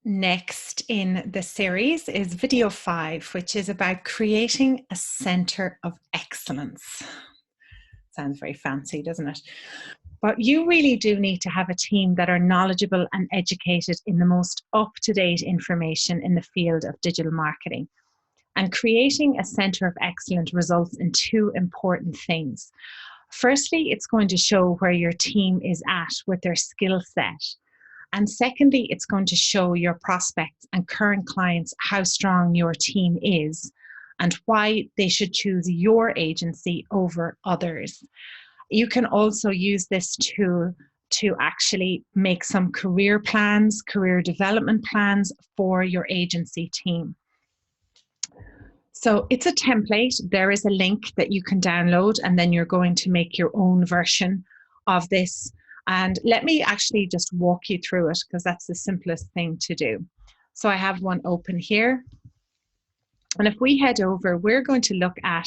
Next in the series is video 5, which is about creating a center of excellence. Sounds very fancy, doesn't it? But you really do need to have a team that are knowledgeable and educated in the most up-to-date information in the field of digital marketing. And creating a center of excellence results in two important things. Firstly, it's going to show where your team is at with their skill set. And secondly, it's going to show your prospects and current clients how strong your team is and why they should choose your agency over others. You can also use this tool to actually make some career plans, career development plans for your agency team. So it's a template. There is a link that you can download, and then you're going to make your own version of this. And let me actually just walk you through it, because that's the simplest thing to do. So I have one open here. And if we head over, we're going to look at,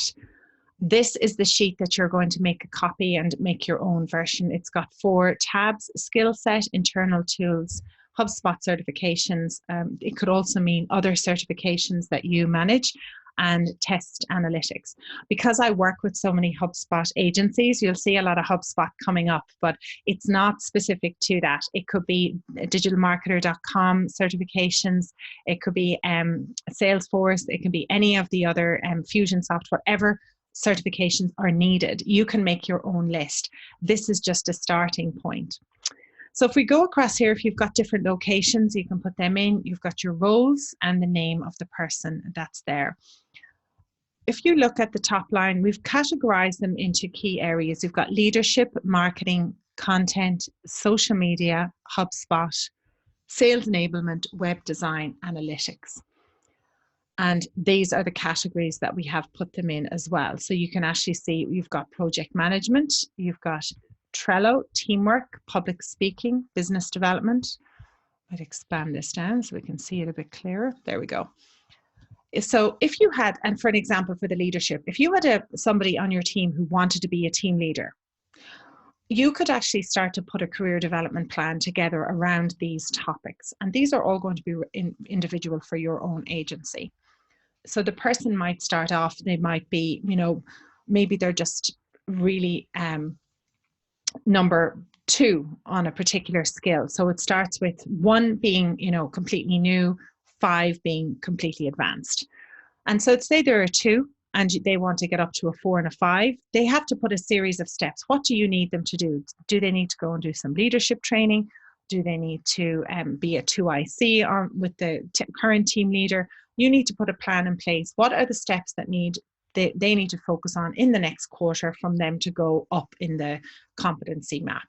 this is the sheet that you're going to make a copy and make your own version. It's got 4 tabs: skill set, internal tools, HubSpot certifications. It could also mean other certifications that you manage, and test analytics. Because I work with so many HubSpot agencies, you'll see a lot of HubSpot coming up, but it's not specific to that. It could be digitalmarketer.com certifications, it could be Salesforce, it can be any of the other Fusionsoft, whatever certifications are needed. You can make your own list. This is just a starting point. So if we go across here, if you've got different locations, you can put them in. You've got your roles and the name of the person that's there. If you look at the top line, we've categorized them into key areas. You've got leadership, marketing, content, social media, HubSpot, sales enablement, web design, analytics. And these are the categories that we have put them in as well. So you can actually see you've got project management, you've got Trello, teamwork, public speaking, business development. I'd expand this down so we can see it a bit clearer. There we go. So if you had, and for an example for the leadership, if you had somebody on your team who wanted to be a team leader, you could actually start to put a career development plan together around these topics. And these are all going to be individual for your own agency. So the person might start off, they might be, maybe they're just really number 2 on a particular skill. So it starts with 1 being, completely new, 5 being completely advanced. And so say there are 2 and they want to get up to a 4 and a 5, they have to put a series of steps. What do you need them to do? Do they need to go and do some leadership training? Do they need to be a 2IC with the current team leader? You need to put a plan in place. What are the steps that they need to focus on in the next quarter from them to go up in the competency map?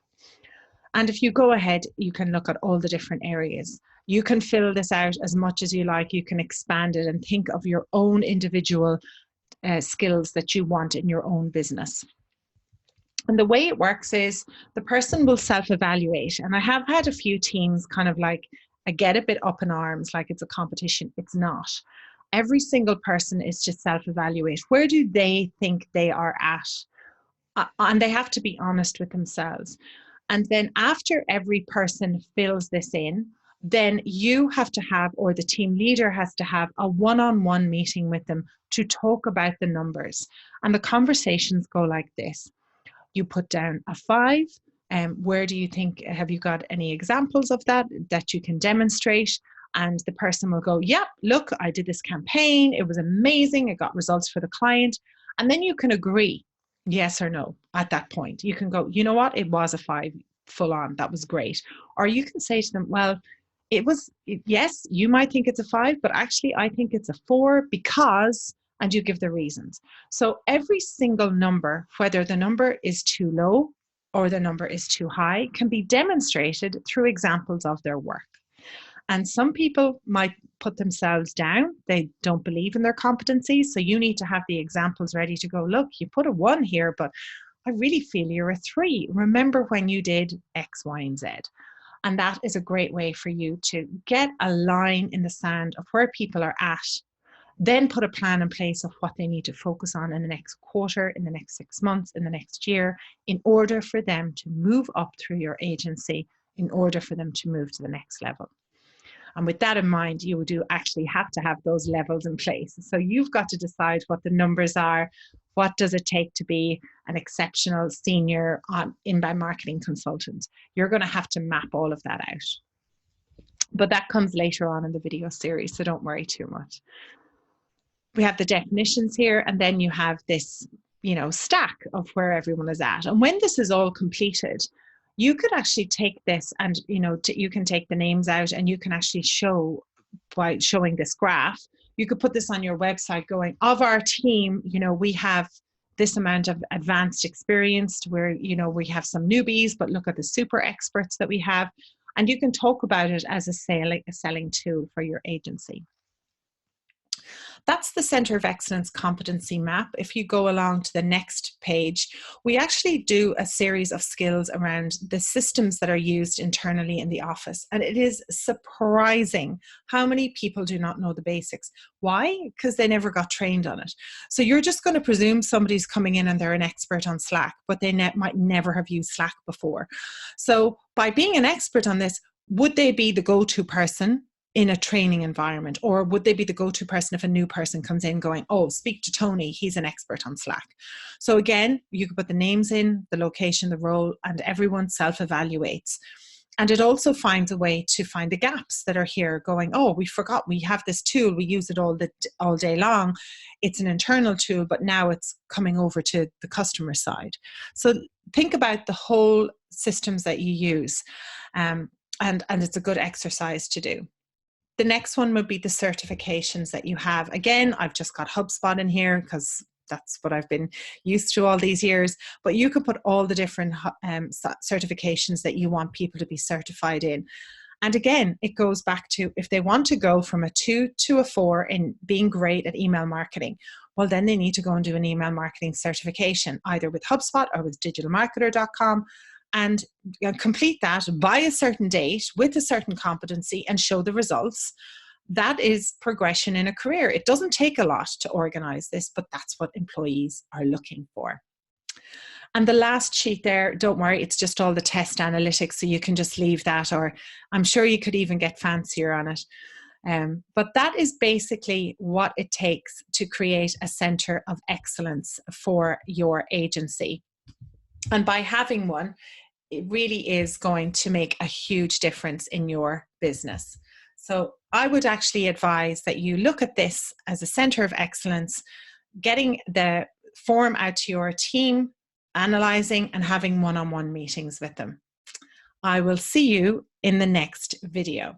And if you go ahead, you can look at all the different areas. You can fill this out as much as you like. You can expand it and think of your own individual skills that you want in your own business. And the way it works is the person will self-evaluate. And I have had a few teams kind of like, I get a bit up in arms, like it's a competition. It's not. Every single person is to self-evaluate. Where do they think they are at? And they have to be honest with themselves. And then after every person fills this in, then you have to have, or the team leader has to have, a one-on-one meeting with them to talk about the numbers. And the conversations go like this. You put down a 5. Where do you think, have you got any examples of that you can demonstrate? And the person will go, yeah, look, I did this campaign. It was amazing. It got results for the client. And then you can agree yes or no at that point. You can go, you know what? It was a 5 full on. That was great. Or you can say to them, well, yes, you might think it's a 5, but actually I think it's a 4 because, and you give the reasons. So every single number, whether the number is too low or the number is too high, can be demonstrated through examples of their work. And some people might put themselves down. They don't believe in their competencies. So you need to have the examples ready to go, look, you put a 1 here, but I really feel you're a 3. Remember when you did X, Y, and Z. And that is a great way for you to get a line in the sand of where people are at, then put a plan in place of what they need to focus on in the next quarter, in the next 6 months, in the next year, in order for them to move up through your agency, in order for them to move to the next level. And with that in mind, you do actually have to have those levels in place. So you've got to decide what the numbers are. What does it take to be an exceptional senior inbound marketing consultant? You're going to have to map all of that out. But that comes later on in the video series, so don't worry too much. We have the definitions here, and then you have this, stack of where everyone is at. And when this is all completed, you could actually take this and, you can take the names out, and you can actually show, by showing this graph, you could put this on your website going, of our team, we have this amount of advanced experience where, we have some newbies, but look at the super experts that we have. And you can talk about it as a selling tool for your agency. That's the Center of Excellence competency map. If you go along to the next page, we actually do a series of skills around the systems that are used internally in the office. And it is surprising how many people do not know the basics. Why? Because they never got trained on it. So you're just going to presume somebody's coming in and they're an expert on Slack, but they might never have used Slack before. So by being an expert on this, would they be the go-to person in a training environment? Or would they be the go-to person if a new person comes in going, oh, speak to Tony, he's an expert on Slack? So again, you could put the names in, the location, the role, and everyone self-evaluates. And it also finds a way to find the gaps that are here going, oh, we forgot we have this tool, we use it all day long. It's an internal tool, but now it's coming over to the customer side. So think about the whole systems that you use, and it's a good exercise to do. The next one would be the certifications that you have. Again, I've just got HubSpot in here because that's what I've been used to all these years, but you could put all the different certifications that you want people to be certified in. And again, it goes back to, if they want to go from a 2 to a 4 in being great at email marketing, well, then they need to go and do an email marketing certification, either with HubSpot or with digitalmarketer.com. And complete that by a certain date with a certain competency and show the results. That is progression in a career. It doesn't take a lot to organize this, but that's what employees are looking for. And the last sheet there, don't worry, it's just all the test analytics, so you can just leave that, or I'm sure you could even get fancier on it. But that is basically what it takes to create a center of excellence for your agency. And by having one, it really is going to make a huge difference in your business. So I would actually advise that you look at this as a center of excellence, getting the form out to your team, analyzing and having one-on-one meetings with them. I will see you in the next video.